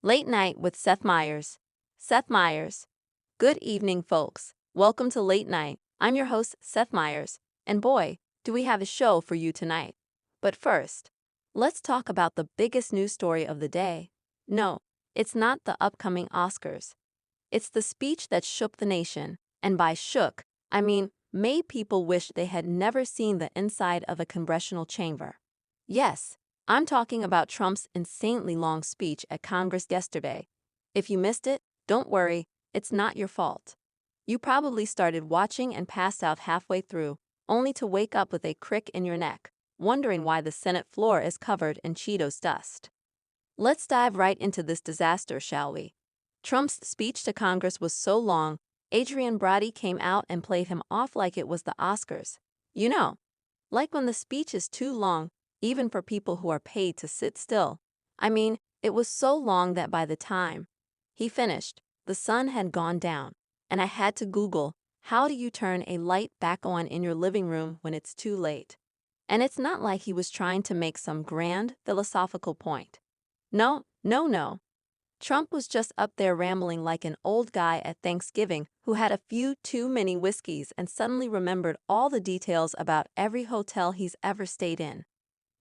Late Night with Seth Meyers. Seth Meyers. Good evening, folks. Welcome to Late Night. I'm your host, Seth Meyers, and boy, do we have a show for you tonight. But first, let's talk about the biggest news story of the day. No, it's not the upcoming Oscars. It's the speech that shook the nation, and by shook, I mean made people wish they had never seen the inside of a congressional chamber. Yes, I'm talking about Trump's insanely long speech at Congress yesterday. If you missed it, don't worry, it's not your fault. You probably started watching and passed out halfway through, only to wake up with a crick in your neck, wondering why the Senate floor is covered in Cheetos dust. Let's dive right into this disaster, shall we? Trump's speech to Congress was so long, Adrien Brody came out and played him off like it was the Oscars. You know, like when the speech is too long, even for people who are paid to sit still. I mean, it was so long that by the time he finished, the sun had gone down, and I had to Google, how do you turn a light back on in your living room when it's too late? And it's not like he was trying to make some grand philosophical point. No. Trump was just up there rambling like an old guy at Thanksgiving who had a few too many whiskeys and suddenly remembered all the details about every hotel he's ever stayed in.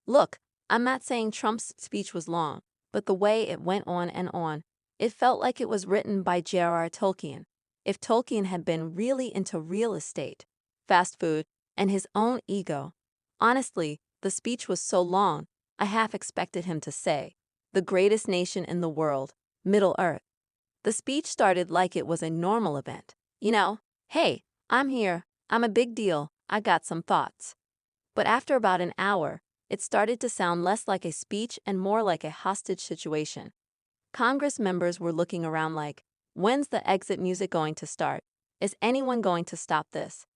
Look, I'm not saying Trump's speech was long, but the way it went on and on, it felt like it was written by J.R.R. Tolkien. If Tolkien had been really into real estate, fast food, and his own ego. Honestly, the speech was so long, I half expected him to say, "The greatest nation in the world, Middle Earth." The speech started like it was a normal event. Hey, I'm here, I'm a big deal, I got some thoughts. But after about an hour, it started to sound less like a speech and more like a hostage situation. Congress members were looking around like, when's the exit music going to start? Is anyone going to stop this?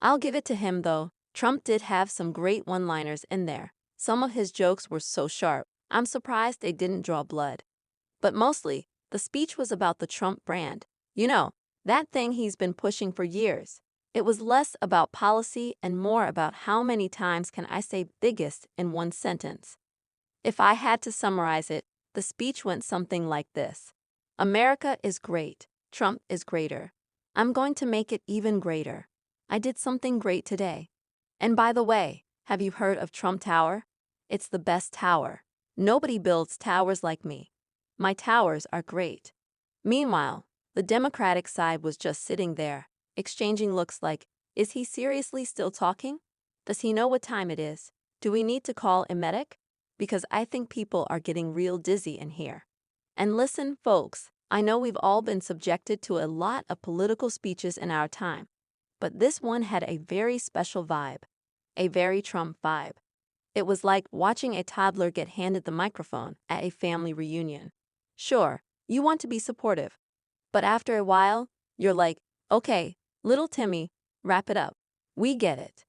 I'll give it to him though, Trump did have some great one-liners in there. Some of his jokes were so sharp, I'm surprised they didn't draw blood. But mostly, the speech was about the Trump brand. That thing he's been pushing for years. It was less about policy and more about how many times can I say biggest in one sentence. If I had to summarize it, the speech went something like this. America is great. Trump is greater. I'm going to make it even greater. I did something great today. And by the way, have you heard of Trump Tower? It's the best tower. Nobody builds towers like me. My towers are great. Meanwhile, the Democratic side was just sitting there, exchanging looks like, is he seriously still talking? Does he know what time it is? Do we need to call a medic? Because I think people are getting real dizzy in here. And listen, folks, I know we've all been subjected to a lot of political speeches in our time, but this one had a very special vibe, a very Trump vibe. It was like watching a toddler get handed the microphone at a family reunion. Sure, you want to be supportive, but after a while, you're like, okay, little Timmy, wrap it up. We get it.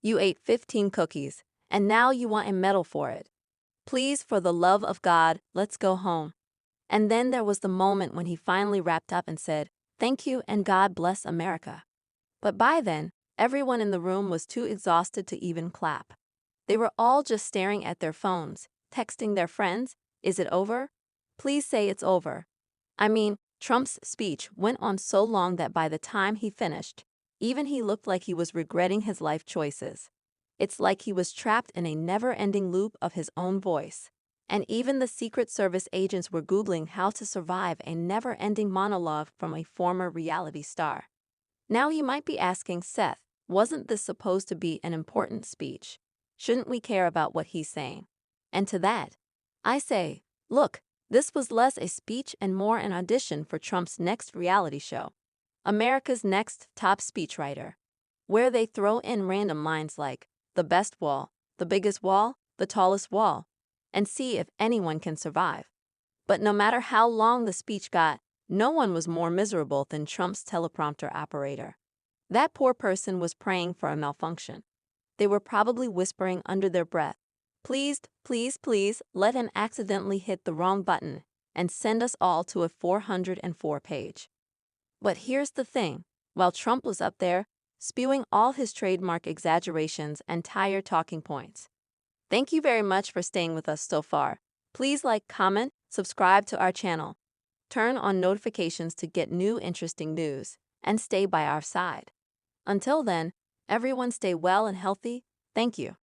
You ate 15 cookies, and now you want a medal for it. Please, for the love of God, let's go home. And then there was the moment when he finally wrapped up and said, thank you and God bless America. But by then, everyone in the room was too exhausted to even clap. They were all just staring at their phones, texting their friends, is it over? Please say it's over. I mean, Trump's speech went on so long that by the time he finished, even he looked like he was regretting his life choices. It's like he was trapped in a never-ending loop of his own voice. And even the Secret Service agents were Googling how to survive a never-ending monologue from a former reality star. Now you might be asking, Seth, wasn't this supposed to be an important speech? Shouldn't we care about what he's saying? And to that, I say, look, this was less a speech and more an audition for Trump's next reality show, America's Next Top Speechwriter, where they throw in random lines like, the best wall, the biggest wall, the tallest wall, and see if anyone can survive. But no matter how long the speech got, no one was more miserable than Trump's teleprompter operator. That poor person was praying for a malfunction. They were probably whispering under their breath, please, please, please, let him accidentally hit the wrong button and send us all to a 404 page. But here's the thing, while Trump was up there, spewing all his trademark exaggerations and tired talking points. Thank you very much for staying with us so far. Please like, comment, subscribe to our channel, turn on notifications to get new interesting news, and stay by our side. Until then, everyone stay well and healthy. Thank you.